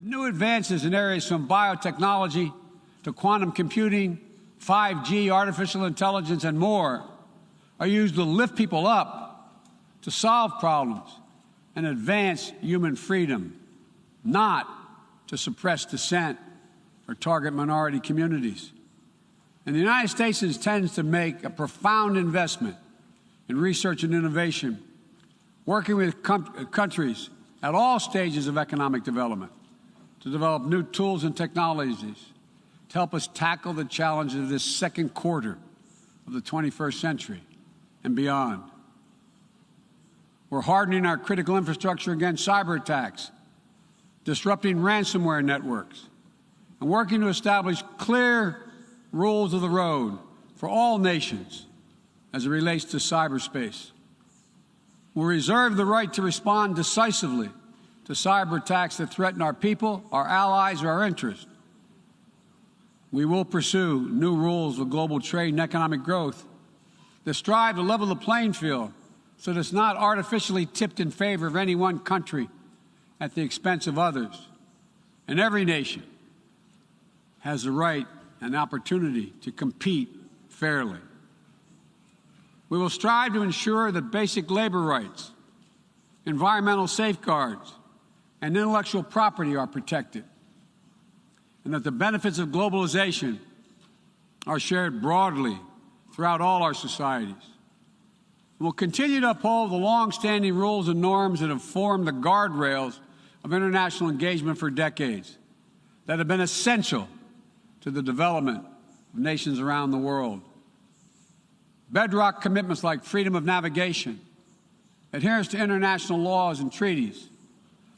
New advances in areas from biotechnology to quantum computing, 5G, artificial intelligence, and more are used to lift people up, to solve problems, and advance human freedom, not to suppress dissent or target minority communities. And the United States intends to make a profound investment in research and innovation, working with countries at all stages of economic development to develop new tools and technologies to help us tackle the challenges of this second quarter of the 21st century and beyond. We're hardening our critical infrastructure against cyber attacks, disrupting ransomware networks, and working to establish clear rules of the road for all nations as it relates to cyberspace. We'll reserve the right to respond decisively to cyber attacks that threaten our people, our allies, or our interests. We will pursue new rules of global trade and economic growth that strive to level the playing field so that it's not artificially tipped in favor of any one country at the expense of others. And every nation has the right and opportunity to compete fairly. We will strive to ensure that basic labor rights, environmental safeguards, and intellectual property are protected, and that the benefits of globalization are shared broadly throughout all our societies. We'll continue to uphold the long-standing rules and norms that have formed the guardrails of international engagement for decades, that have been essential to the development of nations around the world. Bedrock commitments like freedom of navigation, adherence to international laws and treaties,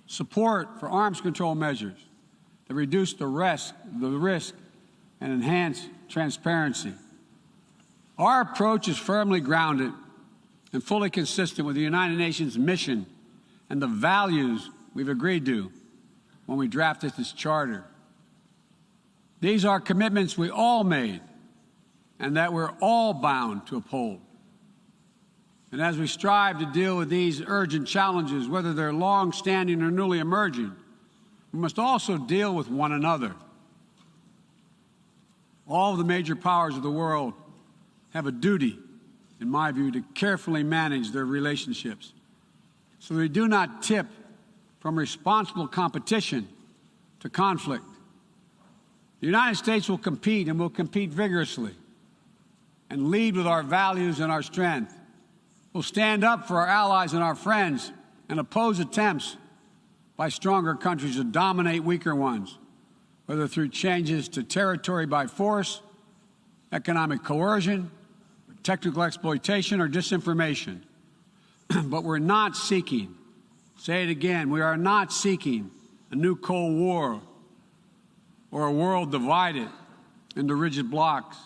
support for arms control measures that reduce the risk and enhance transparency. Our approach is firmly grounded and fully consistent with the United Nations mission and the values we've agreed to when we drafted this charter. These are commitments we all made and that we're all bound to uphold. And as we strive to deal with these urgent challenges, whether they're long-standing or newly emerging, we must also deal with one another. All of the major powers of the world have a duty, in my view, to carefully manage their relationships so they do not tip from responsible competition to conflict. The United States will compete and will compete vigorously and lead with our values and our strength. We'll stand up for our allies and our friends and oppose attempts by stronger countries to dominate weaker ones, whether through changes to territory by force, economic coercion, technical exploitation, or disinformation. But we're not seeking, say it again, we are not seeking a new Cold War or a world divided into rigid blocs.